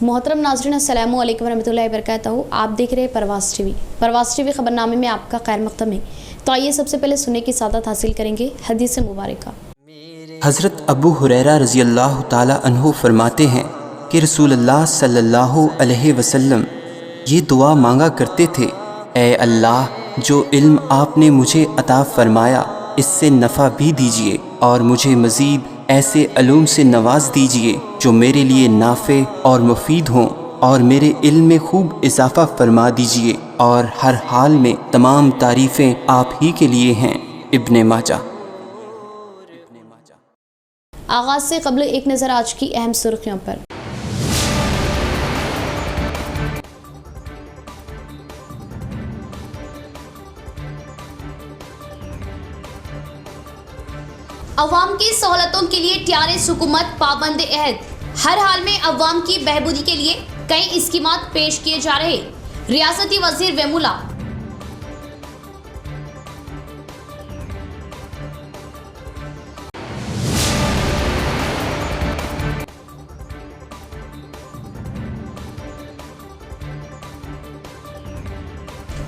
मोहतरम नाज़रीन अस्सलामु अलैकुम रहमतुल्लाहि व बरकातहू। आप देख रहे हैं परवास टीवी खबरनामे में आपका खैर मक़दम है। तो आइए सबसे पहले सुनने की सादत हासिल करेंगे हदीस मुबारक। हज़रत अबू हुरैरा रज़ी अल्लाह ताला अन्हु फरमाते हैं कि रसूलुल्लाह सल्लल्लाहु अलैहि वसल्लम ये दुआ मांगा करते थे, ए अल्लाह जो इल्म आपने मुझे अता फरमाया इससे नफ़ा भी दीजिए और मुझे मज़ीद ऐसे अलूम से नवाज दीजिए जो मेरे लिए नाफ़े और मुफीद हों, और मेरे इल्म में खूब इजाफ़ा फरमा दीजिए, और हर हाल में तमाम तारीफ़ें आप ही के लिए हैं। इब्ने माजा। आगाज़ से कबल एक नज़र आज की अहम सुर्खियों पर। अवाम की सहूलतों के लिए टीआरएस हुकूमत पाबंद अहद। हर हाल में अवाम की बहबूदी के लिए कई स्कीमात पेश किए जा रहे। रियासती वजीर वेमुला।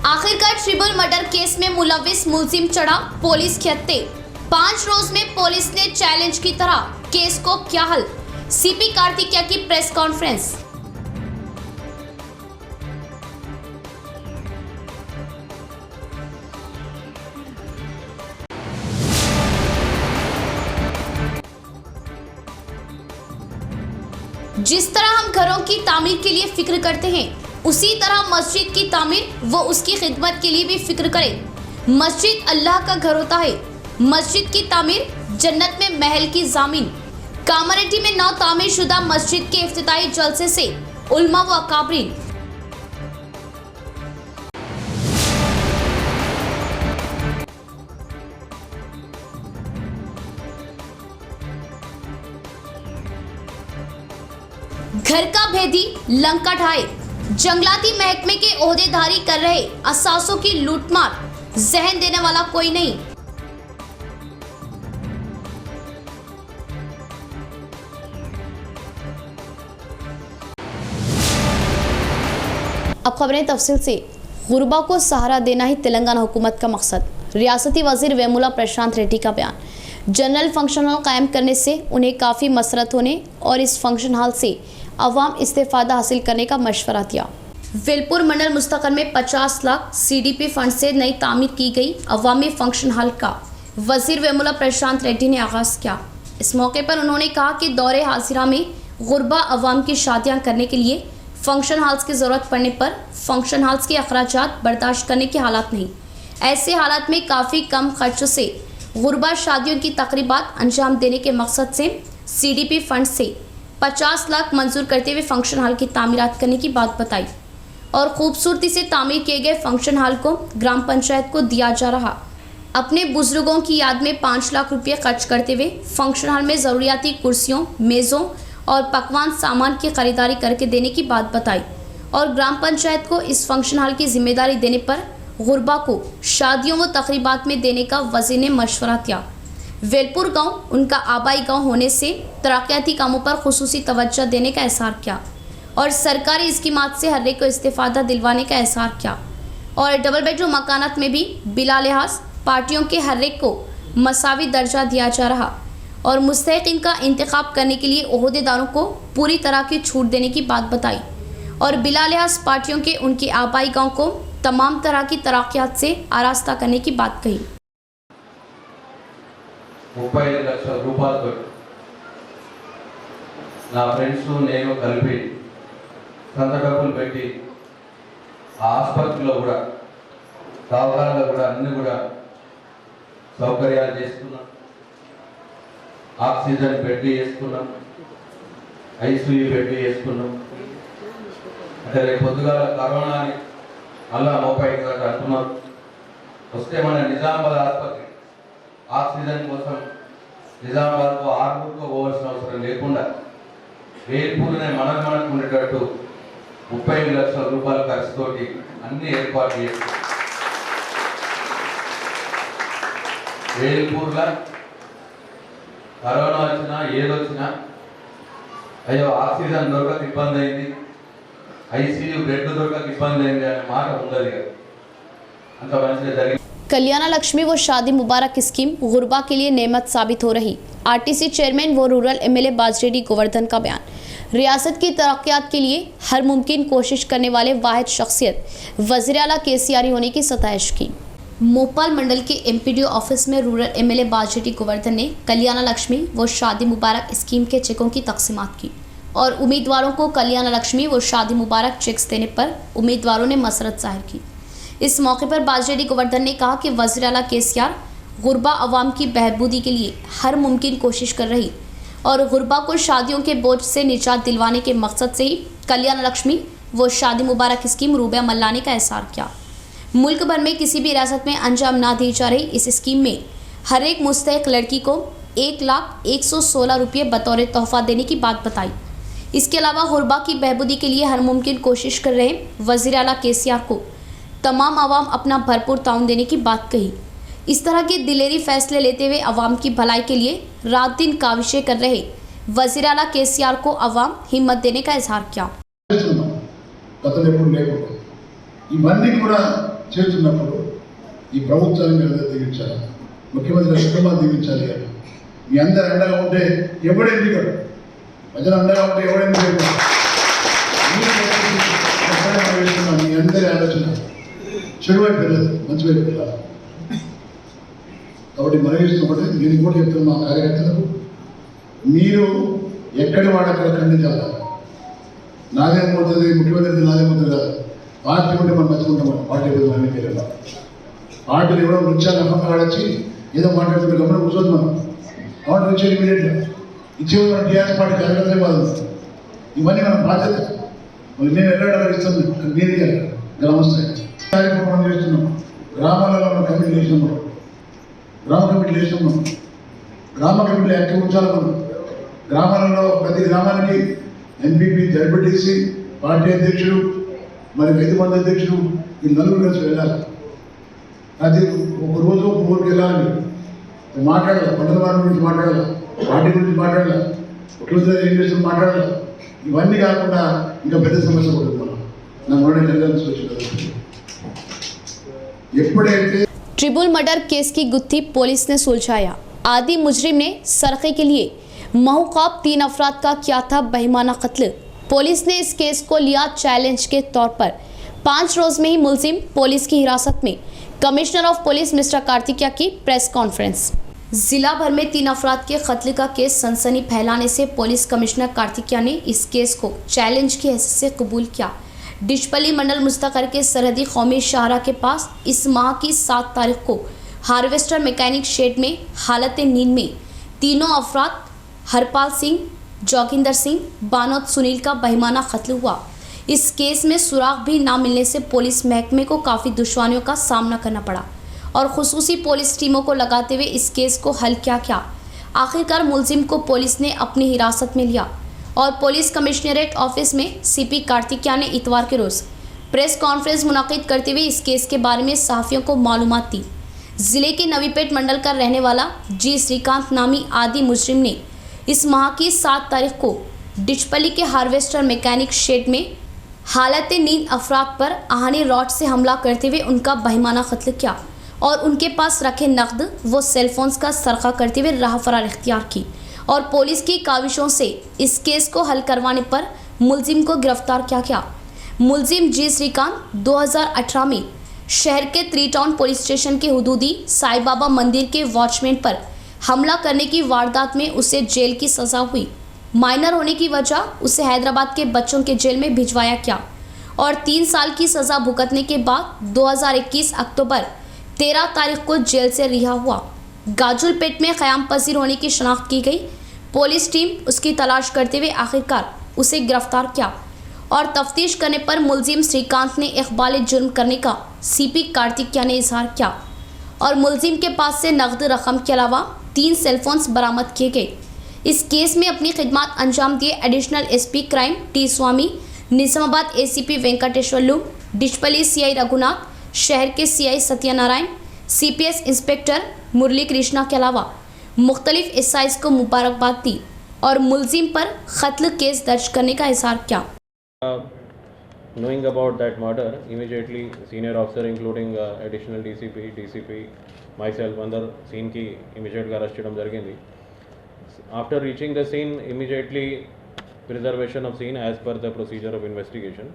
आखिरकार ट्रिपल मर्डर केस में मुलविस मुलजिम चढ़ा पुलिस के हत्थे। 5 रोज में पुलिस ने चैलेंज की तरह केस को किया हल। सीपी कार्तिकेया की प्रेस कॉन्फ्रेंस। जिस तरह हम घरों की तामीर के लिए फिक्र करते हैं, उसी तरह मस्जिद की तामीर व उसकी खिदमत के लिए भी फिक्र करें। मस्जिद अल्लाह का घर होता है। मस्जिद की तामीर जन्नत में महल की ज़मीन। कामारेड्डी में नौ तामीर शुदा मस्जिद के इफ्तिताई जलसे से उलमा व अकाबरीन। घर का भेदी लंका ढाए। जंगलाती महकमे के ओहदेदारी कर रहे असासों की लूटमार, जहन देने वाला कोई नहीं। अब खबरें तफसील से। गुरबा को सहारा देना ही तेलंगाना हुकूमत का मकसद। रियासती वजीर वेमुला प्रशांत रेड्डी का बयान। जनरल फंक्शन हॉल कायम करने से उन्हें काफ़ी मसरत होने और इस फंक्शन हॉल से अवाम इस्तेफादा हासिल करने का मशवरा दिया। वेलपुर मंडल मुस्तकल में 50 लाख CDP फंड से नई तामीर की गई अवामी फंक्शन हॉल का वजीर वेमुला प्रशांत रेड्डी ने आगाज़ किया। इस मौके पर उन्होंने कहा कि दौरे हाजिरा में गुरबा अवाम की शादियाँ करने के लिए फंक्शन हॉल्स की ज़रूरत पड़ने पर फंक्शन हॉल्स के अखराजात बर्दाश्त करने के हालात नहीं। ऐसे हालात में काफ़ी कम खर्चों से गुरबा शादियों की तकरीबात अंजाम देने के मकसद से CDP फंड से 50 लाख मंजूर करते हुए फंक्शन हॉल की तामीरात करने की बात बताई और खूबसूरती से तामीर किए गए फंक्शन हॉल को ग्राम पंचायत को दिया जा रहा। अपने बुजुर्गों की याद में 5 लाख रुपये खर्च करते हुए फंक्शन हॉल में ज़रूरियाती कुर्सियों, मेज़ों और पकवान सामान की खरीदारी करके देने की बात बताई और ग्राम पंचायत को इस फंक्शन हॉल की जिम्मेदारी देने पर गुरबा को शादियों व तकरीबात में देने का वज़ीर ने मशवरा दिया। वेलपुर गांव उनका आबाई गांव होने से तरक्याती कामों पर खुसूसी तवज्जो देने का एहसार किया और सरकारी स्कीमात से हर एक को इस्तेफादा दिलवाने का एहसार किया और डबल बेडरूम मकानात में भी बिला लिहाज पार्टियों के हर एक को मसावी दर्जा दिया जा रहा और मुस्तहिक़ीन का इंतखाब करने के लिए ओहदेदारों को पूरी तरह की छूट देने की बात बताई और बिला लिहाज पार्टियों के उनके आबाई गांव को तमाम तरह की तरक्यात से आरास्ता करने की बात कही। 35 లక్షల రూపాయలతో నా ఫ్రెండ్స్ నేను కలిపి సంతకాలు పెట్టి ఆ ఆసుపత్రిలో కూడా దవాఖానలో కూడా అన్ని కూడా సౌకర్యాలు చేసుకున్నాం। ఆక్సిజన్ బెడ్ చేసుకున్నాం, ICU బెడ్ చేసుకున్నాం। అంటే రేపు పొద్దుగాల కరోనా అని మళ్ళా 35 దాకా అంటున్నారు। వస్తే మన నిజామాబాద్ ఆసుపత్రి ఆక్సిజన్ కోసం నిజామాబాద్కు ఆర్మూర్కు పోవాల్సిన అవసరం లేకుండా వేల్పూర్నే మనకు ఉండేటట్టు 35 లక్షల రూపాయల ఖర్చుతోటి అన్ని ఏర్పాటు చేసి వేల్పూర్లో కరోనా వచ్చినా ఏదొచ్చినా అయ్యో ఆక్సిజన్ దొరకక ఇబ్బంది అయింది, ఐసీయూ బెడ్ దొరకక ఇబ్బంది అయింది అనే మాట ఉండదు కదా, అంత మంచిగా జరిగింది. कल्याणा लक्ष्मी व शादी मुबारक स्कीम गुरबा के लिए नेमत साबित हो रही। आरटीसी चेयरमैन व रूरल एमएलए बाजरेडी गोवर्धन का बयान। रियासत की तरक्यात के लिए हर मुमकिन कोशिश करने वाले वाहिद शख्सियत वज़ीर आला केसीआर होने की सताइश की। मोपाल मंडल के एमपीडीओ ऑफिस में रूरल एमएलए बाजरेडी गोवर्धन ने कल्याणा लक्ष्मी व शादी मुबारक स्कीम के चेकों की तकसीमात की और उम्मीदवारों को कल्याणा लक्ष्मी व शादी मुबारक चेक्स देने पर उम्मीदवारों ने मसरत जाहिर की। इस मौके पर बाजरेडी गोवर्धन ने कहा कि वज़ीर आला केसीआर गुरबा अवाम की बहबूदी के लिए हर मुमकिन कोशिश कर रही और गुरबा को शादियों के बोझ से निजात दिलवाने के मकसद से ही कल्याण लक्ष्मी व शादी मुबारक स्कीम रूबे अमल लाने का एहसार किया। मुल्क भर में किसी भी रियासत में अंजाम ना दी जा रही इस स्कीम में हर एक मुस्तहिक लड़की को 1,116 रुपये बतौर तोहफा देने की बात बताई। इसके अलावा गुरबा की बहबूदी के लिए हर मुमकिन कोशिश कर रहे वज़ीर आला केसीआर को तमाम आवाम अपना भरपूर ताउन देने की बात कही। इस तरह के दिलेरी फैसले लेते हुए आवाम की भलाई के लिए रात दिन काविशें कर रहे वज़ीर आला केसीआर को आवाम हिम्मत देने का इजहार किया। గతంలో ఎప్పుడు లేకుండా ఇవన్నీ కూడా చేస్తున్నప్పుడు ఈ ప్రభుత్వాన్ని మీరు దీవించాలి, ముఖ్యమంత్రి కుటుంబాన్ని దీవించాలి. మీ అందరు అండగా ఉంటే ఎవడేంటి కాదు, ప్రజలు అండగా ఉంటే ఎవడేంటి కాదు. మీ అందరి ఆలోచన చెడు వైపు వెళ్ళదు, మంచి వైపు వెళ్ళాలి. కాబట్టి మనవిస్తున్నప్పుడు నేను కూడా చెప్తున్నా మా కార్యకర్తలకు, మీరు ఎక్కడి వాడక్కడ ఖండించాలి. నాదేమవుతుంది, ముఖ్యమంత్రి నాదేమవుతుంది కాదు, పార్టీ ఉంటే మనం మర్చుకుంటాం. పార్టీ అన్ని పేరు పార్టీలు ఎవరో నృత్యాలు నమ్మకం ఆడొచ్చి ఏదో మాట్లాడుతుంటే గమనం కూర్చోదు. మనం కాబట్టి వచ్చే ఇమీడియట్గా ఇచ్చే మన టీఆర్ఎస్ పార్టీ కార్యకర్తలే బాధ. ఇవన్నీ మన బాధ్యత. మళ్ళీ మేము ఎక్కడ ఇస్తాం, మీరు గ్రామస్థాయి కార్యక్రమం చేస్తున్నాం. గ్రామాలలో మనం కమిటీ చేసినాం, గ్రామ కమిటీలు వేసినాం. గ్రామ కమిటీలు యాక్టివ్ ఉంచాలి. మనం గ్రామాలలో ప్రతి గ్రామానికి ఎంపీపీ, జడ్పీటీసీ, పార్టీ అధ్యక్షుడు, మరి 5 మంది అధ్యక్షుడు, ఈ నలుగురు కలిసి వెళ్ళాలి. అది ఒక రోజు ఒక ఊరికి వెళ్ళాలి, మాట్లాడాలి, మండల వారి గురించి మాట్లాడాలి, పార్టీ గురించి మాట్లాడాలి, ముఖ్యమంత్రి ఏం చేస్తుంది మాట్లాడాలి. ఇవన్నీ కాకుండా ఇంకా పెద్ద సమస్య పడుతుంది. మనం నా మొన్న వెళ్ళాల్సి వచ్చింది. ఎప్పుడైతే ट्रिब्यूनल मर्डर केस की गुत्थी पुलिस ने सुलझाया। आदि मुजरिम ने सरक़े के लिए महूक़ाब 3 अफराद का किया था बेईमाना कत्ल। पुलिस ने इस केस को लिया चैलेंज के तौर पर। 5 रोज में ही मुलजिम पुलिस की हिरासत में। कमिश्नर ऑफ पुलिस मिस्टर कार्तिकिया की प्रेस कॉन्फ्रेंस। जिला भर में 3 अफराद के कत्ल का केस सनसनी फैलाने से पुलिस कमिश्नर कार्तिकिया ने इस केस को चैलेंज की हैसियत से कबूल किया। डिशपली मंडल मुस्तकर के सरहदी कौमी शाहरा के पास इस माह की 7 तारीख को हार्वेस्टर मैकेनिक शेड में हालत नींद में तीनों अफराद हरपाल सिंह, जोगिंदर सिंह, बानोद सुनील का बेईमाना कत्ल हुआ। इस केस में सुराग भी ना मिलने से पुलिस महकमे को काफ़ी दुश्वारियों का सामना करना पड़ा और खुसूसी पुलिस टीमों को लगाते हुए इस केस को हल क्या। आखिरकार मुलजिम को पुलिस ने अपनी हिरासत में लिया और पुलिस कमिश्नरेट ऑफिस में सीपी कार्तिकिया ने इतवार के रोज़ प्रेस कॉन्फ्रेंस मुनाकिद करते हुए इस केस के बारे में सहाफ़ियों को मालूमात दी। ज़िले के नवीपेट मंडल का रहने वाला जी श्रीकांत नामी आदि मुजरिम ने इस माह की 7 तारीख को डिचपली के हार्वेस्टर मैकेनिक शेड में हालत नींद अफराद पर आहनी रॉड से हमला करते हुए उनका बेईमाना कत्ल किया और उनके पास रखे नकद व सेलफोन्स का सरका करते हुए राह फरार इख्तियार की और पुलिस की काविशों से इस केस को हल करवाने पर मुलजिम को गिरफ्तार किया। मुलजिम जी श्रीकांत 2018 में शहर के 3 टाउन पुलिस स्टेशन के हुदूदी साई बाबा मंदिर के वॉचमैन पर हमला करने की वारदात में उसे जेल की सज़ा हुई। माइनर होने की वजह उसे हैदराबाद के बच्चों के जेल में भिजवाया गया और 3 साल की सज़ा भुगतने के बाद 2021 अक्टूबर 13 तारीख को जेल से रिहा हुआ। गाजुलपेट में क़याम पजीर होने की शनाख्त की गई। पुलिस टीम उसकी तलाश करते हुए आखिरकार उसे गिरफ्तार किया और तफ्तीश करने पर मुलजिम श्रीकांत ने इक़बाल जुर्म करने का सीपी कार्तिकिया ने इजहार किया और मुलजिम के पास से नकद रकम के अलावा 3 सेलफोन्स बरामद किए गए। इस केस में अपनी खिदमत अंजाम दिए एडिशनल एसपी क्राइम टी स्वामी, निजामाबाद एसीपी वेंकटेश्वर लू, डिचपली सीआई रघुनाथ, शहर के सीआई सत्यनारायण, सीपीएस इंस्पेक्टर मुरली कृष्णा के अलावा मुख्तलिफ एसआईज को मुबारकबाद दी। और मुलजिम पर कत्ल केस दर्ज करने का इजहार किया। Knowing about that murder, immediately senior officer including additional DCP, myself అందరు సీన్కి ఇమీడియట్గా అరెస్ట్ చేయడం జరిగింది. After reaching the scene immediately preservation of scene as per the procedure of investigation.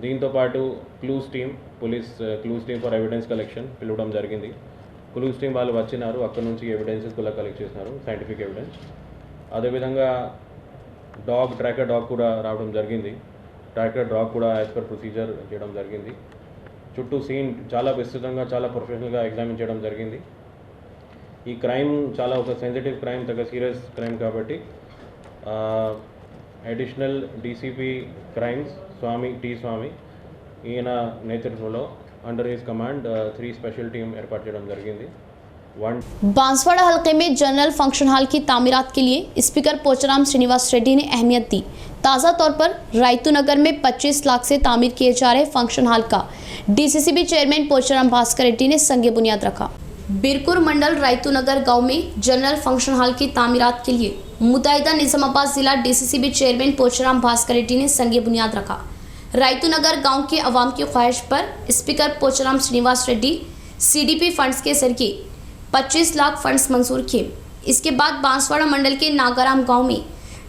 దీంతో పాటు clues team, police clues team for evidence collection పిలవడం జరిగింది. Clues team వాళ్ళు వచ్చినారు, అక్కడ నుంచి ఎవిడెన్సెస్ కూడా కలెక్ట్ చేసినారు, సైంటిఫిక్ ఎవిడెన్స్. అదేవిధంగా ట్రాకర్ డాగ్ కూడా రావడం జరిగింది. ట్రాకర్ డాగ్ కూడా యాజ్ పర్ ప్రొసీజర్ చేయడం జరిగింది. చుట్టూ సీన్ చాలా విస్తృతంగా, చాలా ప్రొఫెషనల్గా ఎగ్జామిన్ చేయడం జరిగింది. ఈ క్రైమ్ చాలా ఒక సెన్సిటివ్ క్రైమ్, తగ్గ సీరియస్ క్రైమ్ కాబట్టి అడిషనల్ డీసీపీ క్రైమ్స్ స్వామి ఈయన నేతృత్వంలో under his command 3 special team एयरपार्ट చేయడం జరిగింది. बांसवाड़ा हल्के में जनरल फंक्शन हॉल की तामीरात के लिए स्पीकर पोचाराम श्रीनिवास रेड्डी ने अहमियत दी। ताज़ा तौर पर रायतू नगर में 25 लाख से तामीर किए जा रहे फंक्शन हॉल का डीसीसीबी चेयरमैन पोचाराम भास्कर रेड्डी ने संगे बुनियाद रखा। बिरकुर मंडल रायतू नगर गाँव में जनरल फंक्शन हॉल की तामीरात के लिए मुतहिदा निजामाबाद जिला डीसीसीबी चेयरमैन पोचाराम भास्कर रेड्डी ने संगे बुनियाद रखा। रायतू नगर गांव के अवाम की ख्वाहिश पर speaker Pocharam Srinivas Reddy CDP funds के जरिए 25 लाख फंड्स मंजूर किए। इसके बाद बांसवाड़ा मंडल के नागाराम गांव में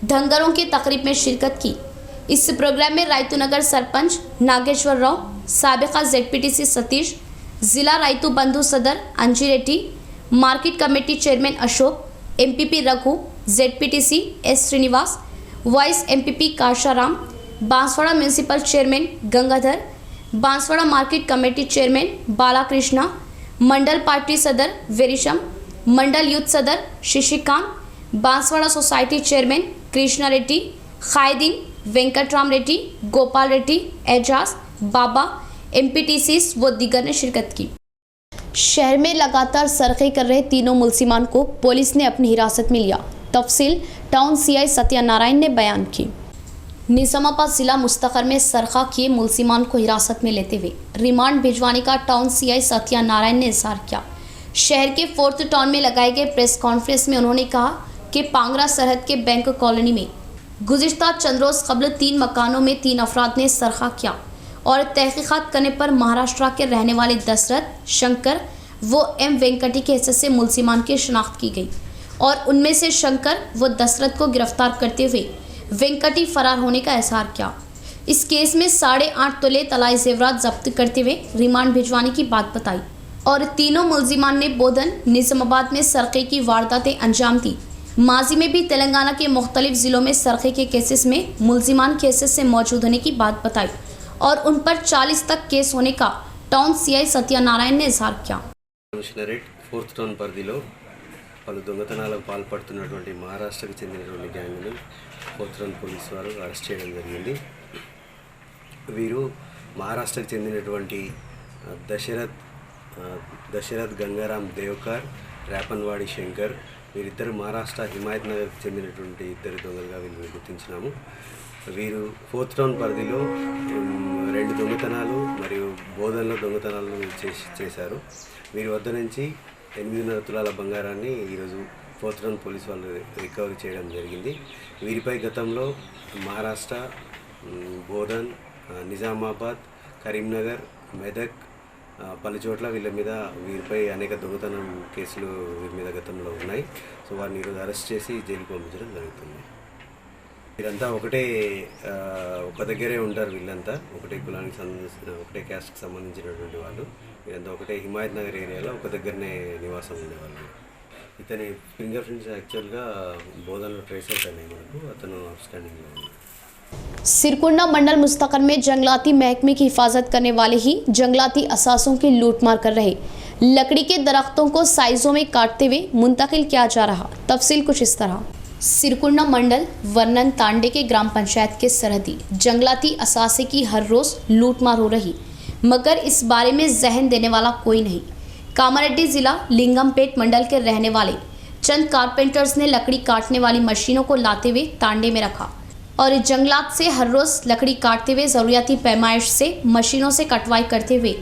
धनगरों की तकरीब में शिरकत की। इस प्रोग्राम में रायतू नगर सरपंच नागेश्वर राव, साबिका जेडपीटीसी सतीश, जिला रायतू बंधु सदर Anji Reddy, market committee chairman Ashok, MPP Raghu, ZPTC S Srinivas, vice MPP Kasharam, Banswada municipal chairman Gangadhar, Banswada market committee chairman Balakrishna, mandal party सदर वेरिशम, मंडल यूथ सदर शिशिकांत, बांसवाड़ा सोसाइटी चेयरमैन कृष्णा रेड्डी, खायदीन वेंकटराम रेड्डी, गोपाल रेड्डी, एजाज, बाबा, एमपीटीसीज व दीगर ने शिरकत की। शहर में लगातार सरखे कर रहे तीनों मुलजिमान को पुलिस ने अपनी हिरासत में लिया। तफसील टाउन सीआई सत्यनारायण ने बयान की। निजामाबाद जिला मुस्तकर में सरखा किए मुलजिमान को हिरासत में लेते हुए रिमांड भिजवाने का टाउन सीआई सत्यनारायण ने इजहार किया। शहर के 4th टाउन में लगाए गए प्रेस कॉन्फ्रेंस में उन्होंने कहा कि पांगरा सरहद के बैंक कॉलोनी में गुज़िश्ता चंद रोज़ कबल 3 मकानों में 3 अफराद ने सरखा किया और तहकीकात करने पर महाराष्ट्र के रहने वाले दशरथ, शंकर व एम वेंकटी के हिस्से से मुलजिमान की शनाख्त की गई और उनमें से शंकर व दशरथ को गिरफ्तार करते हुए वेंकटी फरार होने का इजहार किया। इस केस में 8.5 तोले तलाई जेवरात जब्त करते हुए रिमांड भिजवाने की बात बताई और तीनों मुलजिमान ने बोधन निजामाबाद में सरखे की वारदातें अंजाम दी। माजी में भी तेलंगाना के मुख्तलिफ ज़िलों में सरखे के केसेस में मुलजिमान के हिस्से से मौजूद होने की बात बताई और उन पर 40 तक केस होने का टाउन सीआई सत्यनारायण ने इजहार किया। కమిషనరేట్ 4th టౌన్ పరిధిలో పలు దొంగతనాలకు పాల్పడుతున్నటువంటి మహారాష్ట్రకు చెందినటువంటి గ్యాంగ్ను 4th టౌన్ పోలీసు వారు అరెస్ట్ చేయడం జరిగింది. వీరు మహారాష్ట్రకు చెందినటువంటి దశరథ్ గంగారాం దేవ్కర్, రేపన్వాడి శంకర్, వీరిద్దరు మహారాష్ట్ర హిమాయత్ నగర్కి చెందినటువంటి 2 దొంగలుగా వీళ్ళు గుర్తించినాము. వీరు 4th టౌన్ పరిధిలో 2 దొంగతనాలు మరియు బోధనలో దొంగతనాలను చేశారు. వీరి వద్ద నుంచి 8.5 తులాల బంగారాన్ని ఈరోజు 4th టౌన్ పోలీసు వాళ్ళు రికవరీ చేయడం జరిగింది. వీరిపై గతంలో మహారాష్ట్ర, బోధన్, నిజామాబాద్, కరీంనగర్, మెదక్ పలు చోట్ల వీరిపై అనేక దొంగతనం కేసులు వీరి మీద గతంలో ఉన్నాయి. సో వారిని ఈరోజు అరెస్ట్ చేసి జైలుకు పంపించడం జరుగుతుంది. వీరంతా ఒక దగ్గరే ఉంటారు. వీళ్ళంతా ఒకటే కులానికి ఒకటే క్యాస్ట్కి సంబంధించినటువంటి వాళ్ళు. వీరంతా ఒకటే హిమాయత్ నగర్ ఏరియాలో ఒక దగ్గరనే నివాసం ఉండేవాళ్ళు. ఇతని ఫింగర్ ప్రింట్స్ యాక్చువల్గా బోధనలో ట్రేస్ అవుట్ అయినాయి మనకు. అతను అవుట్స్టాండింగ్లో ఉన్నాడు. सिरकुंडा मंडल मुस्तकर में जंगलाती महकमे की हिफाजत करने वाले ही जंगलाती असासों की लूटमार कर रहे लकड़ी के दरख्तों को साइजों में काटते हुए मुंतकिल किया जा रहा। तफसील कुछ इस तरह। सिरकुंडा मंडल वर्णन तांडे के ग्राम पंचायत के सरहदी जंगलाती असासे की हर रोज़ लूटमार हो रही, मगर इस बारे में जहन देने वाला कोई नहीं। कामारेड्डी ज़िला लिंगमपेट मंडल के रहने वाले चंद कारपेंटर्स ने लकड़ी काटने वाली मशीनों को लाते हुए तांडे में रखा और जंगलात से हर रोज़ लकड़ी काटते हुए ज़रूरियाती पैमाइश से मशीनों से कटवाई करते हुए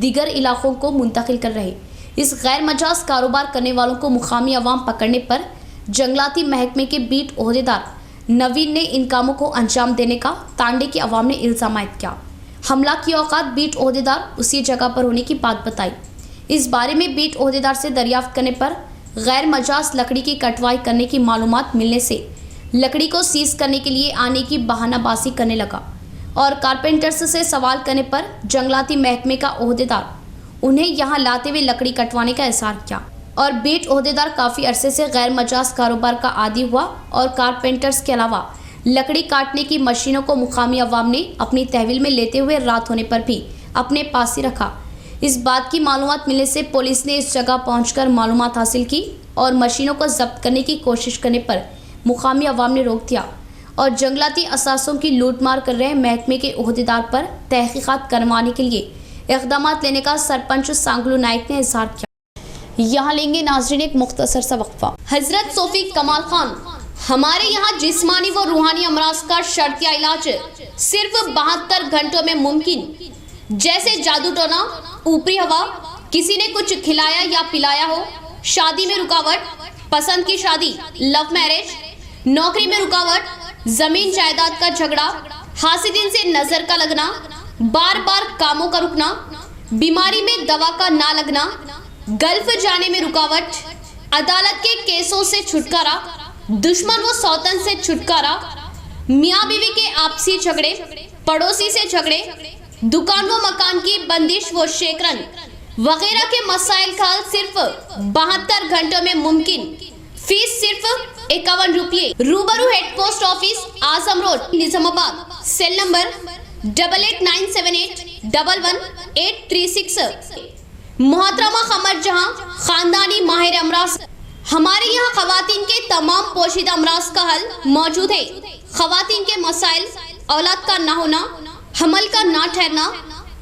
दीगर इलाकों को मुंतकिल कर रहे। इस गैर मजाज कारोबार करने वालों को मुकामी अवाम पकड़ने पर जंगलाती महकमे के बीट ओहदेदार नवीन ने इन कामों को अंजाम देने का तांडे की आवाम ने इल्ज़ाम आयद किया। हमला की औकात बीट ओहदेदार उसी जगह पर होने की बात बताई। इस बारे में बीट ओहदेदार से दरियाफ्त करने पर गैर मजाज लकड़ी की कटवाई करने की मालूमात मिलने से लकड़ी को सीज करने के लिए आने की बहानाबाजी करने लगा और कारपेंटर्स से सवाल करने पर जंगलाती महकमे का ओहदेदार उन्हें यहाँ लाते हुए लकड़ी कटवाने का इज़हार किया और बीट ओहदेदार काफ़ी अरसे से गैर मजाज कारोबार का आदी हुआ और कारपेंटर्स के अलावा लकड़ी काटने की मशीनों को मुकामी अवाम ने अपनी तहवील में लेते हुए रात होने पर भी अपने पास ही रखा। इस बात की मालूमात मिलने से पुलिस ने इस जगह पहुंचकर मालूमात हासिल की और मशीनों को जब्त करने की कोशिश करने पर मुकामी अवाम ने रोक दिया और जंगलाती असासों की लूटमार कर रहे महकमे के ओहदेदार पर तहकीकात करवाने के लिए इक़दाम लेने का सरपंच सांगलू नाइक ने इज़हार किया। यहाँ लेंगे नाजरीन एक मुख्तसर सा वक्फा। हजरत सोफी कमाल खान, हमारे यहाँ जिस्मानी व रूहानी अमराज का शर्तिया इलाज सिर्फ 72 घंटों में मुमकिन। जैसे जादू टोना, ऊपरी हवा, किसी ने कुछ खिलाया या पिलाया हो, शादी में रुकावट, पसंद की शादी, लव मैरिज, नौकरी में रुकावट, जमीन जायदाद का झगड़ा, हासिदिन से नजर का लगना, बार बार कामों का रुकना, बीमारी में दवा का ना लगना, गल्फ जाने में रुकावट, अदालत के केसों से छुटकारा, दुश्मन व सौतन से छुटकारा, मियाँ बीवी के आपसी झगड़े, पड़ोसी से झगड़े, दुकान व मकान की बंदिश व शेकरन वगैरह के मसाइल का हल सिर्फ 72 घंटों में मुमकिन। फीस सिर्फ 51 रुपये। रूबरू head post office, Azam road, Nizamabad. Cell number 8897811836। मोहतरमा कमर जहां, खानदानी माहिर अमराज। हमारे यहाँ खवातीन के तमाम पोशीदा अमराज का हल मौजूद है। खवातीन के मसाइल, औलाद का ना होना, हमल का ना ठहरना,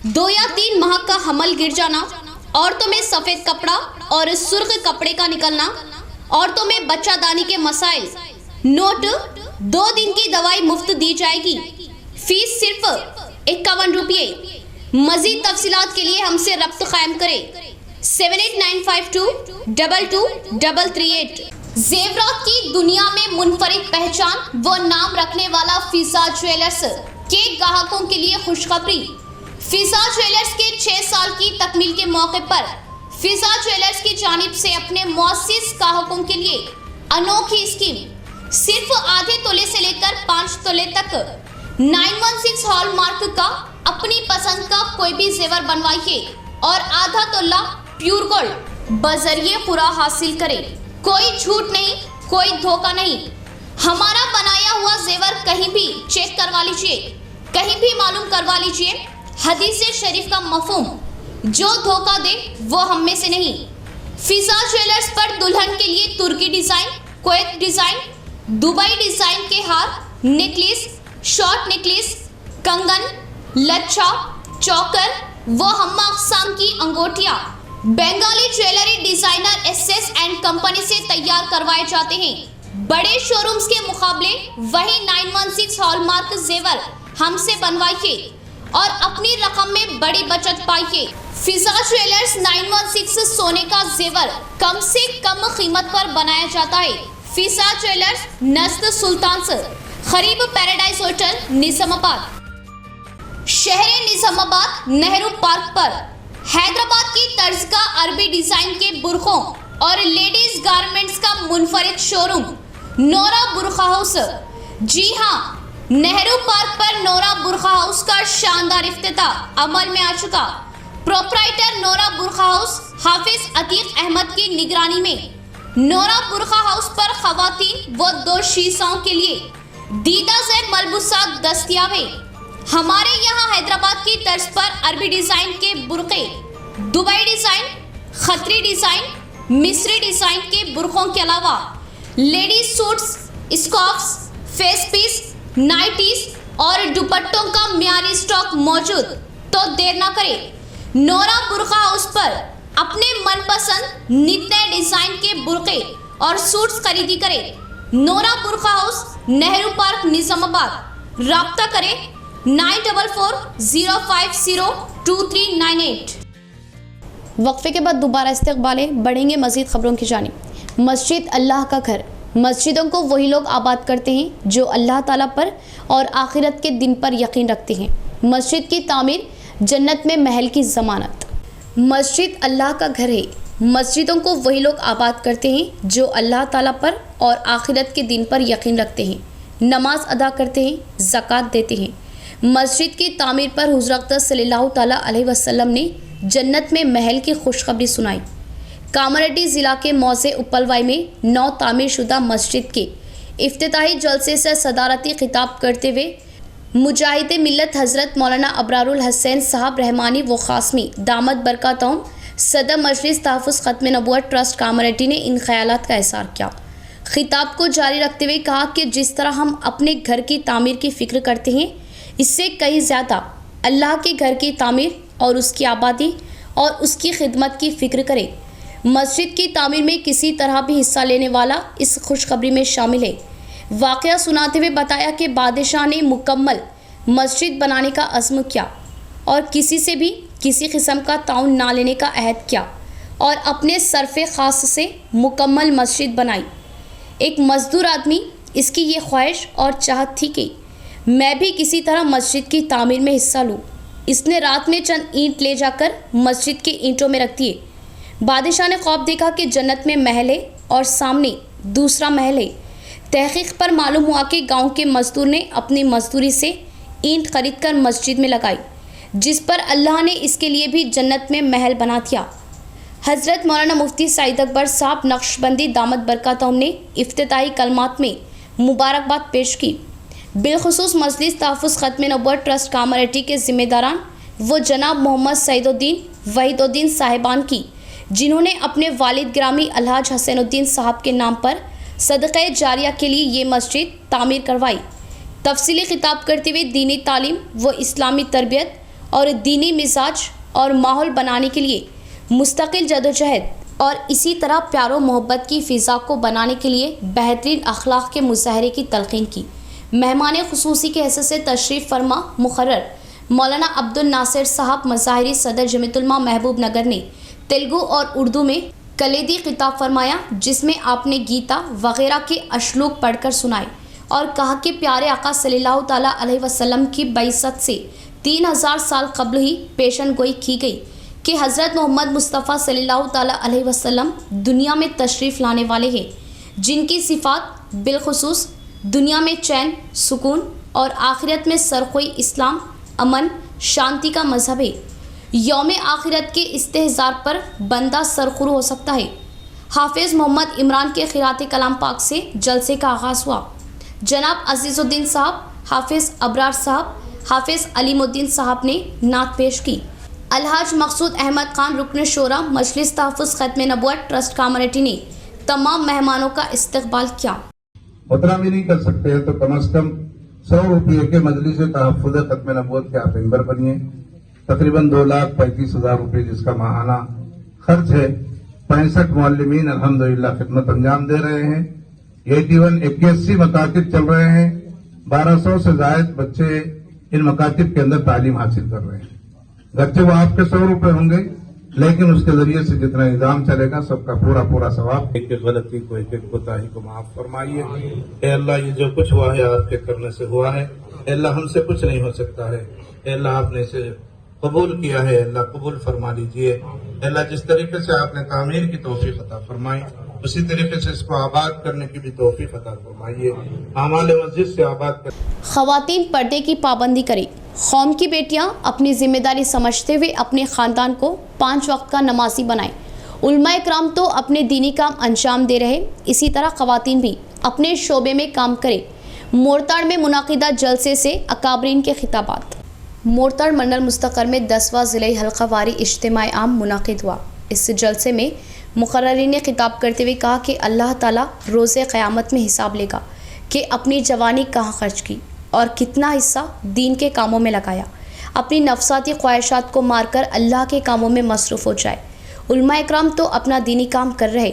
2 या 3 माह का हमल गिर जाना, औरतों में सफेद कपड़ा और सुर्ख कपड़े का निकलना, औरतों में बच्चादानी के मसाइल। नोट, 2 दिन की दवाई मुफ्त दी जाएगी। फीस सिर्फ 51 रुपये। मजीद तफसीलात के लिए हमसे रब्त कायम करें 7895222338। जेवरात की दुनिया में मुनफरिद पहचान व नाम रखने वाला फिजा ज्वेलर्स के ग्राहकों के लिए खुशखबरी। फिजा ज्वेलर्स के 6 साल की तकमील के मौके पर फिजा ज्वेलर्स की जानिब से अपने मुअस्सिस ग्राहकों के लिए अनोखी स्कीम। सिर्फ आधे तोले से लेकर 5 तोले तक 916 हॉलमार्क का अपनी पसंद का कोई भी जेवर बनवाइए और आधा तोला प्योर गोल्ड बजरिए पूरा हासिल करें। कोई झूठ नहीं, कोई धोखा नहीं। हमारा बनाया हुआ जेवर कहीं भी चेक करवा लीजिए, कहीं भी मालूम करवा लीजिए। हदीस शरीफ का मफहूम, जो धोखा दे वो हम में से नहीं। फिजा ज्वेलर्स पर दुल्हन के लिए तुर्की design, Kuwait design, Dubai design के हार, नेकलेस, शॉर्ट नेकलेस, कंगन, लच्छा, चौकर व हम्मा अक़साम की अंगूठियां Bengali jewellery designer SS and company से तैयार करवाए जाते हैं। बड़े शोरूम्स के मुकाबले वही 916 हॉलमार्क जेवर हमसे बनवाइए और अपनी रकम में बड़ी बचत पाइए। फिजा ज्वेलर्स 916 सोने का जेवर कम से कम कीमत पर बनाया जाता है। फिजा ज्वेलर्स नज़द सुल्तान से खरीब पैराडाइज होटल, निजामाबाद। शहर निजामाबाद, नेहरू पार्क पर हैदराबाद की तर्ज का अरबी डिजाइन के बुरखों और लेडीज गारमेंट्स का मुनफरिद शोरूम नोरा बुरखा हाउस। जी हाँ, नेहरू पार्क पर नोरा बुरखा हाउस का शानदार इफ्तिताह अमल में आ चुका। प्रोप्राइटर नोरा बुरखा हाउस हाफिज अतीक अहमद की निगरानी में नोरा बुरखा हाउस पर खवातीन व 2 शीशाओं के लिए दीदा ज़ेर मलबूसात दस्तयाब है। हमारे यहाँ हैदराबाद की तर्ज पर अरबी डिजाइन के बुरके, दुबई डिजाइन, खतरी डिजाइन, मिस्री डिजाइन के बुरकों के अलावा ladies suits, scarfs, face piece, nighties और दुपट्टों का मियारी स्टॉक मौजूद। तो देर ना करें, नोरा बुरखा हाउस पर अपने मनपसंद नित नए डिजाइन के बुरके और सूट्स खरीदी करें। नोरा बुरखा हाउस, नेहरू पार्क, निजामाबाद। राब्ता करें 9440502398। वक्फे के बाद दोबारा इस्तकबाल बढ़ेंगे मजीद खबरों की जानिब। मस्जिद अल्लाह का घर मस्जिदों को वही लोग आबाद करते हैं जो अल्लाह ताला पर और आखिरत के दिन पर यकीन रखते हैं। मस्जिद की तामीर जन्नत में महल की ज़मानत। मस्जिद अल्लाह का घर है। मस्जिदों को वही लोग आबाद करते हैं जो अल्लाह ताला पर और आखिरत के दिन पर यकीन रखते हैं, नमाज अदा करते हैं, ज़कात देते हैं। मस्जिद की तामीर पर हुज़ूर अक़दस सल्लल्लाहु ताला अलैहि वसल्लम ने जन्नत में महल की खुशखबरी सुनाई। कामारेड्डी ज़िला के मौज़े उपलवाई में नौ तामीर शुदा मस्जिद के इफ्तिताही जलसे से सदारती खिताब करते हुए मुजाहिद मिल्लत हज़रत मौलाना अबरारुल हसैन साहब रहमानी व ख़ासमी दामद बरकातहुम सदर मजलिस तहफ़्फ़ुज़ ख़त्म नबूवत ट्रस्ट कामारेड्डी ने इन ख़यालात का इज़हार किया। खिताब को जारी रखते हुए कहा कि जिस तरह हम अपने घर की तामीर की फ़िक्र करते हैं, इससे कहीं ज़्यादा अल्लाह के घर की तामीर और उसकी आबादी और उसकी खिदमत की फ़िक्र करें। मस्जिद की तामीर में किसी तरह भी हिस्सा लेने वाला इस खुशखबरी में शामिल है। वाक़या सुनाते हुए बताया कि बादशाह ने मुकम्मल मस्जिद बनाने का अज़्म किया और किसी से भी किसी किस्म का ताउन ना लेने का अहद किया और अपने सरफ़े ख़ास से मुकम्मल मस्जिद बनाई। एक मज़दूर आदमी इसकी ये ख्वाहिश और चाहत थी कि मैं भी किसी तरह मस्जिद की तामीर में हिस्सा लूँ। इसने रात में चंद ईंट ले जाकर मस्जिद के ईंटों में रख दिए। बादशाह ने ख्वाब देखा कि जन्नत में महल है और सामने दूसरा महल है। तहक़ीक़ पर मालूम हुआ कि गांव के मज़दूर ने अपनी मज़दूरी से ईंट खरीद कर मस्जिद में लगाई, जिस पर अल्लाह ने इसके लिए भी जन्नत में महल बना दिया। हज़रत मौलाना मुफ्ती सईद अकबर साहब नक्शबंदी दामद बरकातहुम ने इफ्तिताही कलमात में मुबारकबाद पेश की। बिलखुसूस मजलिस तहफ़्फ़ुज़ ख़त्म नबूवत ट्रस्ट कामारेड्डी के ज़िम्मेदारान वो जनाब मोहम्मद सईदुद्दीन वहीदुद्दीन साहिबान की, जिन्होंने अपने वालिद ग्रामी अलहाज हसैनुद्दीन साहब के नाम पर सदक़े जारिया के लिए ये मस्जिद तामीर करवाई। तफसीली खिताब करते हुए दीनी तालीम व इस्लामी तरबियत और दीनी मिजाज और माहौल बनाने के लिए मुस्तकिल जदोजहद और इसी तरह प्यारो मोहब्बत की फ़िज़ा को बनाने के लिए बेहतरीन अखलाक के मुज़ाहरे की तलक़ीन की। मेहमान खुसूसी के हैसियत से तशरीफ़ फरमा मुक़र्रर मौलाना अब्दुल नासिर साहब मज़ाहिरी सदर जमीयतुलमा महबूब नगर ने तेलुगु और उर्दू में कलीदी खिताब फरमाया, जिसमें आपने गीता वग़ैरह के अशलूक पढ़कर सुनाए और कहा कि प्यारे आका सल्लल्लाहु ताला अलैहि वसल्लम की बैसत से 3000 साल कब्ल ही पेशन गोई की गई कि हज़रत मोहम्मद मुस्तफ़ा सल्लल्लाहु ताला अलैहि वसल्लम दुनिया में तशरीफ़ लाने वाले हैं, जिनकी सिफ़ात बिलखुसूस दुनिया में चैन, सुकून और आखिरत में सरखोई इस्लाम, अमन, शांति का मज़हब है। यौम आखिरत के इस्तेहज़ार पर बंदा सरखुर हो सकता है। हाफिज़ मोहम्मद इमरान के ख़िरात कलाम पाक से जलसे का आगाज़ हुआ। जनाब अज़ीज़ुद्दीन साहब, हाफिज़ अबरार साहब, हाफिज़ अलीमुद्दीन साहब ने नात पेश की। अलहाज मकसूद अहमद खान रुकन शोरा मजलिस तहफ़्फ़ुज़ ख़त्म नबूवत ट्रस्ट कामारेड्डी ने तमाम मेहमानों का इस्तकबाल किया। उतना भी नहीं कर सकते हैं तो कम से कम 100 रुपये के मजलिस तहफ़्फ़ुज़ ख़त्म नबूवत के आप मेंबर बनिए। तकरीबन 2,35,000 रुपये जिसका माहाना खर्च है। 65 मुअल्लिमीन अल्हम्दुलिल्लाह खिदमत अंजाम दे रहे हैं। 81 मकातिब चल रहे हैं। 1200 से ज़ायद बच्चे इन मकातिब के अंदर तालीम हासिल कर रहे हैं। गच्चे वो आपके 100 रुपये होंगे, लेकिन उसके जरिए से जितना निजाम चलेगा सबका पूरा पूरा सवाब। एक एक गलती को, एक एक कोताही को माफ फरमाइए। ए अल्लाह, ये जो कुछ हुआ है आपके करने से हुआ है। ए अल्लाह, हमसे कुछ नहीं हो सकता है। ए अल्लाह, आपने इसे कबूल किया है, अल्लाह कबूल फरमा लीजिए। अल्लाह, जिस तरीके से आपने तामीर की तौफीक अता फरमाई, उसी तरीके से इसको आबाद करने की भी तौफीक अता फरमाइए। आमाल मस्जिद से आबाद कर। ख़वातीन पर्दे की पाबंदी करें। कौम की बेटियां अपनी जिम्मेदारी समझते हुए अपने ख़ानदान को 5 वक्त का नमाजी बनाएं। उलमा इकराम तो अपने दीनी काम अंजाम दे रहे, इसी तरह ख़वातीन भी अपने शोबे में काम करें। मोरताड़ में मुनाकिदा जलसे से अकाबरीन के खिताबात। मोरताड़ मंडल मुस्तक़र में 10वां ज़िले हल्क़ावारी इज्तिमाई आम मुनाकिद हुआ। इस जलसे में मुक़र्ररीन ने खिताब करते हुए कहा कि अल्लाह ताला रोज़े क़यामत में हिसाब लेगा कि अपनी जवानी कहाँ खर्च की और कितना हिस्सा दीन के कामों में लगाया। अपनी नफसाती ख्वाहिशात को मारकर अल्लाह के कामों में मसरूफ़ हो जाए। उलमा इकराम तो अपना दीनी काम कर रहे,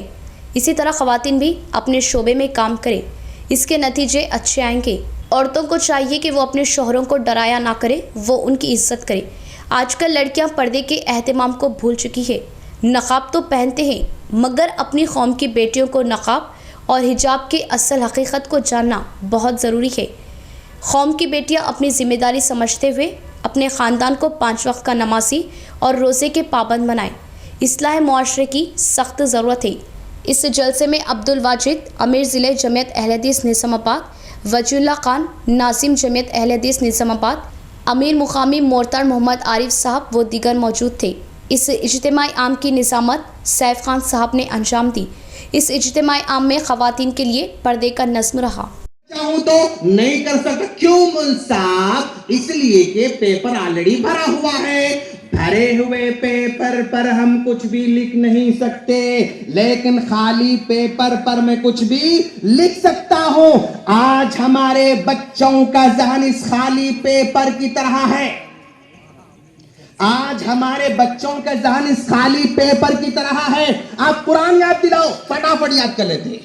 इसी तरह ख़वातीन भी अपने शोबे में काम करें। इसके नतीजे अच्छे आएंगे। औरतों को चाहिए कि वो अपने शोहरों को डराया ना करे, वो उनकी इज्जत करे। आजकल लड़कियां पर्दे के एहतमाम को भूल चुकी है। नक़ाब तो पहनते हैं, मगर अपनी कौम की बेटियों को नक़ाब और हिजाब की असल हकीकत को जानना बहुत ज़रूरी है। कौम की बेटियां अपनी जिम्मेदारी समझते हुए अपने ख़ानदान को 5 वक्त का नमाजी और रोज़े के पाबंद बनाएं। इस्लाह मुआशरे की सख्त ज़रूरत है। इस जलसे में अब्दुल वाजिद अमीर ज़िले जमीयत अहले हदीस निज़ामाबाद, वजीउल्लाह खान नासिम जमीयत अहले हदीस निज़ामाबाद, अमीर मुकामी मोर्तार मोहम्मद आरिफ साहब व दीगर मौजूद थे। इस इज्तिमाई आम की निज़ामत सैफ खान साहब ने अंजाम दी। इस इज्तिमाई आम में ख़वातीन के लिए पर्दे का नज़्म रहा। चाहूं तो नहीं कर सकता। क्यों मुल्क साहब? इसलिए कि पेपर ऑलरेडी भरा हुआ है। भरे हुए पेपर पर हम कुछ भी लिख नहीं सकते, लेकिन खाली पेपर पर मैं कुछ भी लिख सकता हूं। आज हमारे बच्चों का ज़हन इस खाली पेपर की तरह है। आज हमारे बच्चों का ज़हन इस खाली पेपर की तरह है। आप कुरान याद दिलाओ, फटाफट याद कर लेते।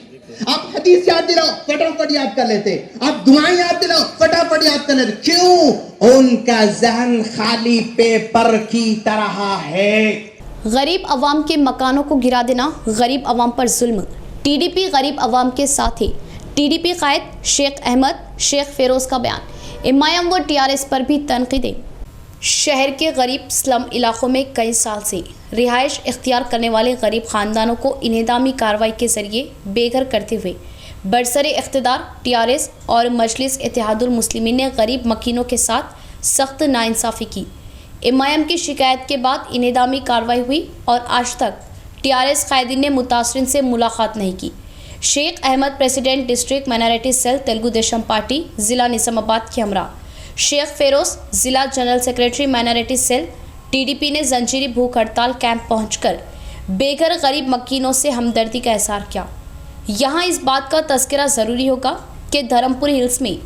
आप हदीस याद दिलाओ, फटाफट याद कर लेते। आप दुआएं याद दिलाओ, फटाफट याद कर लेते। क्यों? उनका ज़हन खाली पेपर की तरह है। गरीब अवाम के मकानों को गिरा देना गरीब अवाम पर जुल्म। टीडीपी गरीब अवाम के साथ है। टीडीपी कायद शेख अहमद शेख फेरोज का बयान। एमआईएम व टीआरएस पर भी तनकीदें। शहर के गरीब स्लम इलाकों में कई साल से रिहाइश इख्तियार करने वाले गरीब ख़ानदानों को इनेदामी कार्रवाई के ज़रिए बेघर करते हुए बरसरे इख्तिदार टीआरएस और मजलिस इत्तेहादुल मुस्लिमीन ने गरीब मकीनों के साथ सख्त नाइंसाफ़ी की। एमआईएम की शिकायत के बाद इनेदामी कार्रवाई हुई और आज तक टीआरएस कायदीन ने मुतासरीन से मुलाकात नहीं की। Sheikh Ahmed president district minority cell Telugu Desam party ज़िला निज़ामाबाद के हमरा, शेख फेरोज ज़िला general secretary minority cell TDP ने जंजीरी भूख हड़ताल कैंप पहुंचकर बेघर गरीब मकीनों से हमदर्दी का इज़हार किया। यहाँ इस बात का तज़किरा ज़रूरी होगा कि धर्मपुरी हिल्स में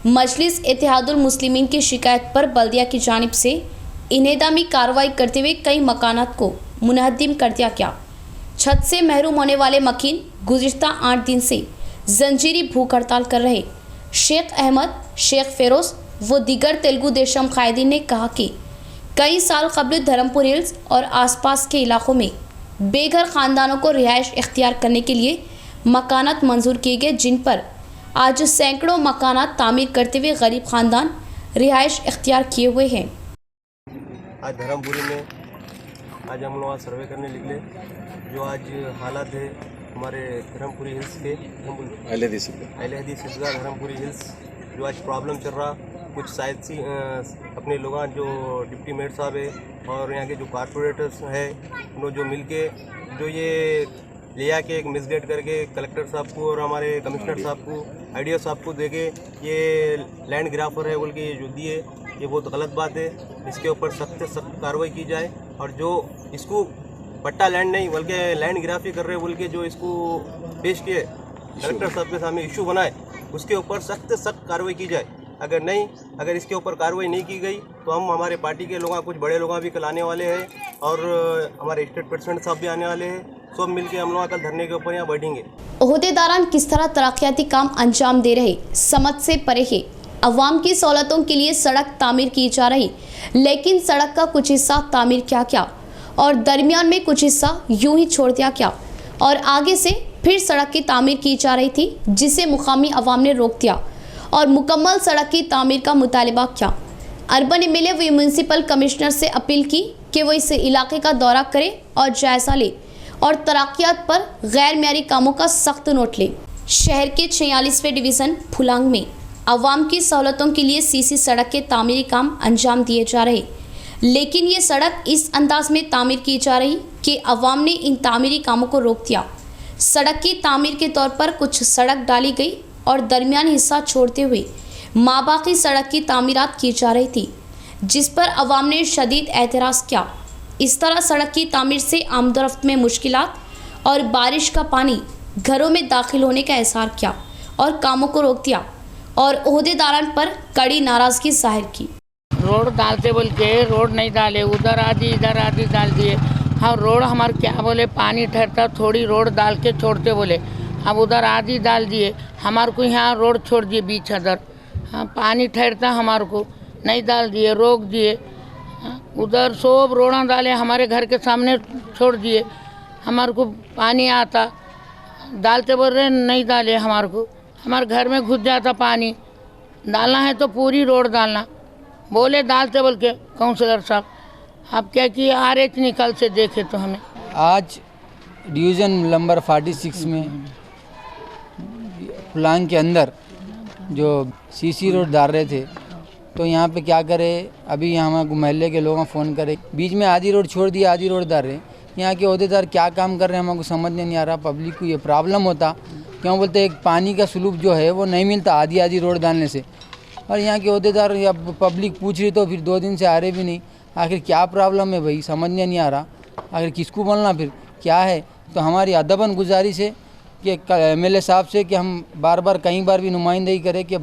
मजलिस इत्तेहादुल मुस्लिमीन की शिकायत पर बल्दिया की जानिब से इनेदामी कार्रवाई करते हुए कई मकानात को मुनहद्दिम कर दिया गया। छत से महरूम होने वाले मकीन गुज़िश्ता 8 दिन से जंजीरी भूख हड़ताल कर रहे। शेख अहमद शेख फेरोज वो दीगर तेलुगु देशम कायदीन ने कहा कि कई साल कबल धर्मपुर हिल्स और आसपास के इलाकों में बेघर ख़ानदानों को रिहाइश इख्तियार करने के लिए मकानात मंजूर किए गए, जिन पर आज सैकड़ों मकानात तामीर करते हुए गरीब ख़ानदान रिहाइश इख्तियार किए हुए हैं। आज धर्मपुरी में आज हम लोग सर्वे करने निकले। जो आज हालात है हमारे धर्मपुरी हिल्स के अहले हदीस धर्मपुरी हिल्स, जो आज प्रॉब्लम चल रहा, कुछ शायद सी अपने लोग जो डिप्टी मेयर साहब है और यहाँ के जो कारपोरेटर्स है, उन्होंने जो मिलके जो ये ले आके एक मिसगाइड करके कलेक्टर साहब को और हमारे कमिश्नर साहब को आईडीओ साहब को देके ये लैंड ग्राफर है बोल के जो दिए, ये बहुत गलत बात है। इसके ऊपर सख्त से सख्त कार्रवाई की जाए और जो इसको पट्टा लैंड नहीं बल्कि लैंड ग्राफी कर रहे बोल के जो इसको पेश किए कलेक्टर साहब के सामने इशू बनाए, उसके ऊपर सख्त से सख्त कार्रवाई की जाए। अगर इसके ऊपर कार्रवाई नहीं की गई तो हम हमारे पार्टी के लोग, कुछ बड़े लोग भी कल आने वाले हैं और हमारे स्टेट प्रेसिडेंट साहब भी आने वाले हैं। सब मिलके हम लोग कल धरने के ऊपर यहाँ बैठेंगे। ओहदेदारान किस तरह तरक्याती काम अंजाम दे रहे समझ से परे है। अवाम की सहूलतों के लिए सड़क तामीर की जा रही, लेकिन सड़क का कुछ हिस्सा तामीर क्या और दरमियान में कुछ हिस्सा यूं ही छोड़ दिया क्या, और आगे से फिर सड़क की तामीर की जा रही थी जिसे मुकामी अवाम ने रोक दिया, और मुकम्मल सड़क की तामीर का मुतालिबा क्या। अर्बन एमएलए व म्यूनसिपल कमिश्नर से अपील की कि वो इस इलाके का दौरा करे और जायज़ा ले और तरक्यात पर गैर मियारी कामों का सख्त नोट ले। शहर के 46वें डिवीज़न फुलांग में अवाम की सहूलतों के लिए सीसी सड़क के तामीरी काम अंजाम दिए जा रहे, लेकिन ये सड़क इस अंदाज में तामीर की जा रही कि अवाम ने इन तामीरी कामों को रोक दिया। सड़क की तामीर के तौर पर कुछ सड़क डाली गई और दरमियानी हिस्सा छोड़ते हुए माबाकी सड़क की तामीरात की जा रही थी, जिस पर अवाम ने शदीद एतराज़ किया। इस तरह सड़क की तामीर से आमदोरफ्त में मुश्किलात और बारिश का पानी घरों में दाखिल होने का एहसार किया और कामों को रोक दिया और ओहदेदारान पर कड़ी नाराज़गी जाहिर की। रोड डालते बोल के रोड नहीं डाले, उधर आधी इधर आधी डाल दिए। हाँ, रोड हमारे क्या बोले पानी ठहरता थोड़ी रोड डाल के छोड़ते बोले, अब उधर आधी डाल दिए। हमारे को यहाँ रोड छोड़ दिए बीच अदर, हाँ पानी ठहरता हमारे को नहीं डाल दिए, रोक दिए। उधर सब रोड़ा डाले हमारे घर के सामने छोड़ दिए, हमारे को पानी आता डालते बोल रहे नहीं डाले हमारे को, हमारे घर में घुस जाता पानी, डालना है तो पूरी रोड डालना, बोले डालते बोल के काउंसलर साहब। अब क्या किए RH निकल से देखे तो हमें आज डिवीज़न नंबर 46 में फुलांग के अंदर जो CC रोड डाल रहे थे, तो यहाँ पे क्या करे, अभी यहाँ मोहल्ले के लोगों फ़ोन करे, बीच में आधी रोड छोड़ दिया, आधी रोड डाल रहे। यहाँ के अहदेदार क्या काम कर रहे हैं हमको समझ में नहीं आ रहा। पब्लिक को ये प्रॉब्लम होता, क्यों बोलते एक पानी का स्लूप जो है वो नहीं मिलता आधी आधी रोड डालने से। और यहाँ के अहदेदार या पब्लिक पूछ रही तो फिर 2 दिन से आ रहे भी नहीं। आखिर क्या प्रॉब्लम है भाई, समझ में नहीं आ रहा। आखिर किसको बोलना फिर क्या है। तो हमारी अदबन गुजारिश है कि MLA साहब से कि हम बार बार कई बार भी नुमाइंदगी करें कि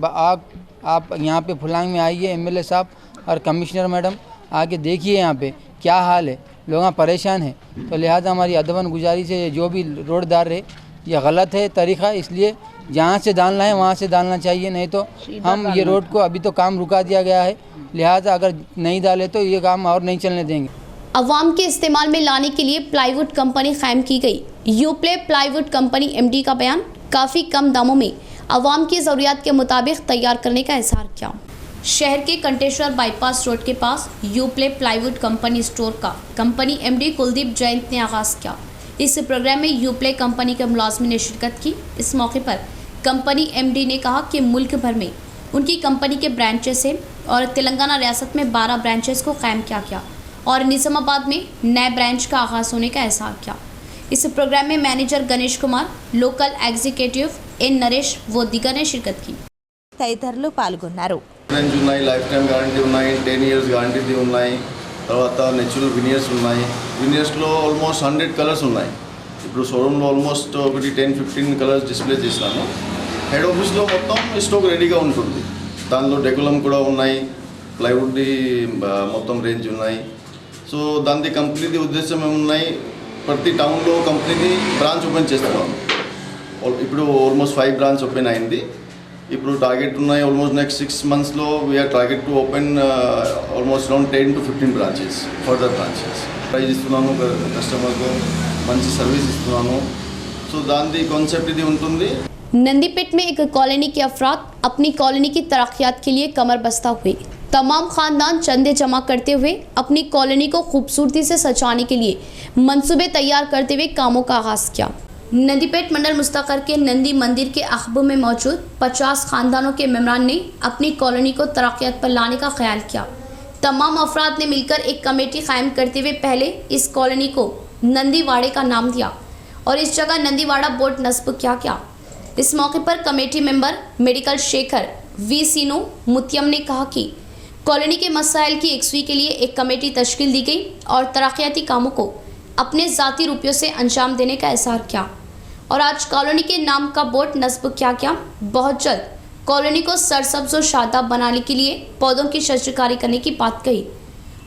आप यहाँ पे फुलांग में आइए, MLA साहब और कमिश्नर मैडम आके देखिए यहाँ पे क्या हाल है, लोग परेशान हैं। तो लिहाजा हमारी अदबन गुजारिश है जो भी रोड डाल रहे ये गलत है तरीक़ा, इसलिए जहाँ से डालना है वहाँ से डालना चाहिए, नहीं तो हम ये रोड को अभी तो काम रुका दिया गया है, लिहाजा अगर नहीं डाले तो ये काम और नहीं चलने देंगे। अवाम के इस्तेमाल में लाने के लिए प्लाईवुड कंपनी कायम की गई। यूप्ले प्लाईवुड कंपनी MD का बयान, काफ़ी कम दामों में अवाम की ज़रूरियात के मुताबिक तैयार करने का इज़हार किया। शहर के कंटेश्वर बाईपास रोड के पास यूप्ले प्लाईवुड कंपनी स्टोर का कंपनी MD कुलदीप जयंत ने आगाज़ किया। इस प्रोग्राम में यूप्ले कंपनी के मुलाजमिन ने शिरकत की। इस मौके पर कंपनी MD ने कहा कि मुल्क भर में उनकी कंपनी के ब्रांचेस हैं और तेलंगाना रियासत में 12 ब्रांचेस को कायम किया गया और निज़ामाबाद में नए ब्रांच का आगाज़ होने का एहसास किया। इस प्रोग्राम में manager Ganesh Kumar, local executive N Naresh व दीगर ने शिरकत की। తదితరులు పాల్గొన్నారు। ఫ్రెండ్స్ ఉన్నాయి, లైఫ్ టైం గ్యారంటీ ఉన్నాయి, 10 years గ్యారంటీ ఉన్నాయి, తర్వాత నేచురల్ వినియర్స్ ఉన్నాయి. వినియర్స్లో ఆల్మోస్ట్ 100 కలర్స్ ఉన్నాయి. ఇప్పుడు షోరూంలో ఆల్మోస్ట్ ఒకటి 10-15 కలర్స్ డిస్ప్లే చేసినాను. హెడ్ ఆఫీస్లో మొత్తం స్టాక్ రెడీగా ఉంటుంది. దానిలో డెకోలం కూడా ఉన్నాయి, ప్లైవుడ్ది మొత్తం రేంజ్ ఉన్నాయి. సో దాని కంపెనీది ఉద్దేశం ఏమున్నాయి, ప్రతి టౌన్లో కంపెనీది బ్రాంచ్ ఓపెన్ చేస్తున్నాము. ఇప్పుడు ఆల్మోస్ట్ 5 బ్రాంచ్ ఓపెన్ అయింది. ఇప్పుడు టార్గెట్ ఉన్నాయి ఆల్మోస్ట్ నెక్స్ట్ 6 monthsలో we are target to open almost around 10 to 15 branches, further branches. Prize ఇస్తున్నాను, కస్టమర్కు మంచి సర్వీస్ ఇస్తున్నాను. సో దాని కాన్సెప్ట్ ఇది ఉంటుంది. नंदीपेट में एक कॉलोनी के अफराद अपनी कॉलोनी की तरक्यात के लिए कमर बस्ता हुए। तमाम खानदान चंदे जमा करते हुए अपनी कॉलोनी को खूबसूरती से सजाने के लिए मंसूबे तैयार करते हुए कामों का आगाज़ किया। नंदीपेट मंडल मुस्तकर के नंदी मंदिर के अखब में मौजूद 50 खानदानों के मेम्बरान ने अपनी कॉलोनी को तरक्यात पर लाने का ख्याल किया। तमाम अफराद ने मिलकर एक कमेटी कायम करते हुए पहले इस कॉलोनी को नंदीवाड़े का नाम दिया और इस जगह नंदीवाड़ा बोर्ड नस्ब किया गया। इस मौके पर committee member medical Shekhar V सीनो मुतियम ने कहा कि कॉलोनी के मसाइल की यकसुई के लिए एक कमेटी तश्कील दी गई और तरक्याती कामों को अपने ज़ाती रुपयों से अंजाम देने का इज़हार किया और आज कॉलोनी के नाम का बोर्ड नस्ब किया गया। बहुत जल्द कॉलोनी को सरसब्ज और शादाब बनाने के लिए पौधों की शजरकारी करने की बात कही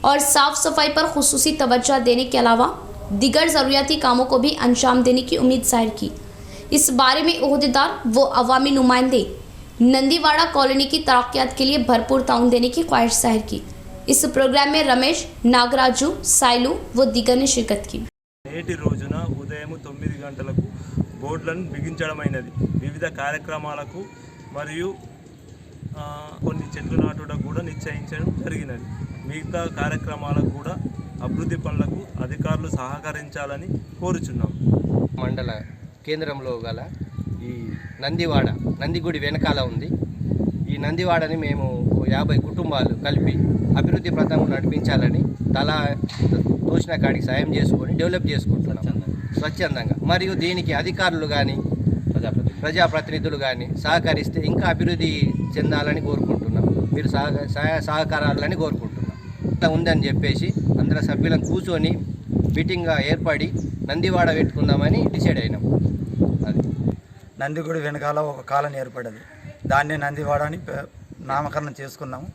और साफ़ सफाई पर खुसूसी तवज्जो देने के अलावा दीगर ज़रूरियाती कामों को भी अंजाम देने की उम्मीद जाहिर की। इस बारे में ओहदेदार व अवामी नुमाइंदे नंदीवाड़ा कॉलोनी की तरक्यात के लिए भरपूर ताउन देने की ख्वाहिश जाहिर की। इस प्रोग्राम में रमेश, नागराजू, साइलू व दीगर ने शिरकत की। నేటి రోజున ఉదయం 9 గంటలకు బోర్డులను బిగించడమైనది. వివిధ కార్యక్రమాలకు మరియు కొన్ని చెట్లు నాటుటకు కూడా నిశ్చయించడం జరిగినది. మిగతా కార్యక్రమాలకు కూడా అభివృద్ధి పనులకు అధికారులు సహకరించాలని కోరుచున్నాం. మండల కేంద్రంలో గల ఈ నందిగుడి వెనకాల ఉంది. ఈ నందివాడని మేము 50 కుటుంబాలు కలిపి అభివృద్ధి పథంలో నడిపించాలని తలా తోచిన కాడికి సాయం చేసుకొని డెవలప్ చేసుకుంటున్నాం స్వచ్ఛందంగా. మరియు దీనికి అధికారులు కానీ ప్రజాప్రతినిధులు కానీ సహకరిస్తే ఇంకా అభివృద్ధి చెందాలని కోరుకుంటున్నాం. మీరు సహకారాలని కోరుకుంటున్నాం. ఉందని చెప్పేసి అందరి సభ్యులను కూర్చొని మీటింగ్గా ఏర్పడి నందివాడ పెట్టుకుందామని డిసైడ్ అయినాం. అది నందిగుడి వెనకాల ఒక కాలనీ ఏర్పడ్డది. దాన్నే నందివాడ అని నామకరణం చేసుకున్నాము.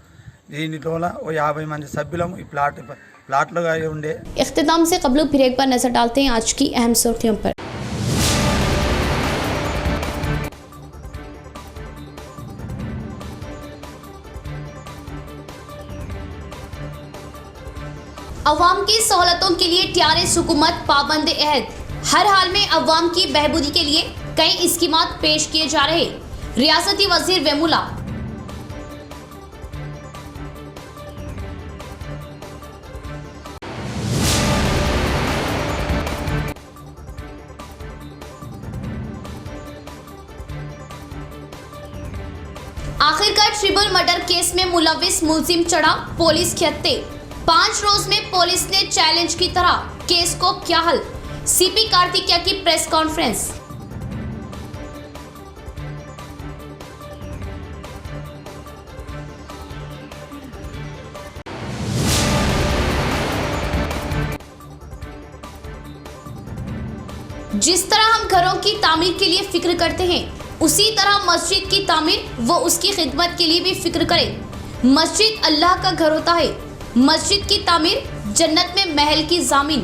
దీనిలో 50 మంది సభ్యులము ఈ ప్లాట్లుగా ఉండే। इख्तिताम से कबल फिर एक बार नजर डालते हैं आज की अहम सुर्खियों पर। अवाम की सहूलतों के लिए TRS हुकूमत पाबंद अहद। हर हाल में अवाम की बहबूदी के लिए कई स्कीमात पेश किए जा रहे। रियासती वजीर वेमुला आखिरकार ट्रिपल मर्डर केस में मुलविस मुलजिम चढ़ा पुलिस के हत्थे। 5 रोज में पुलिस ने चैलेंज की तरह केस को क्या हल। सीपी कार्तिकेय की प्रेस कॉन्फ्रेंस। जिस तरह हम घरों की तामीर के लिए फिक्र करते हैं, उसी तरह मस्जिद की तामीर व उसकी खिदमत के लिए भी फिक्र करें। मस्जिद अल्लाह का घर होता है। मस्जिद की तामीर जन्नत में महल की ज़मीन।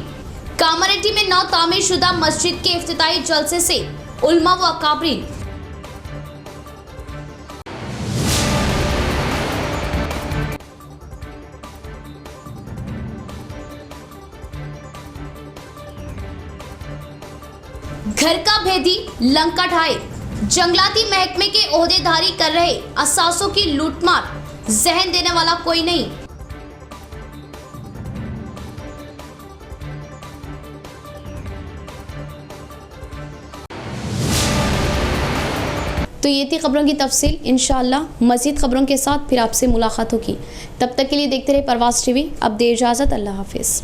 कामारेड्डी में नौ तामीर शुदा मस्जिद के इफ्तिताही जलसे से उलमा व अकाबरीन। घर का भेदी लंका ढाए। जंगलाती महकमे के ओहदेदारी कर रहे असासों की लूटमार, जहन देने वाला कोई नहीं। तो ये थी खबरों की तफसील। इंशाअल्लाह मज़ीद खबरों के साथ फिर आपसे मुलाकात होगी। तब तक के लिए देखते रहे परवाज़ टीवी। अब दे इजाज़त। अल्लाह हाफिज़।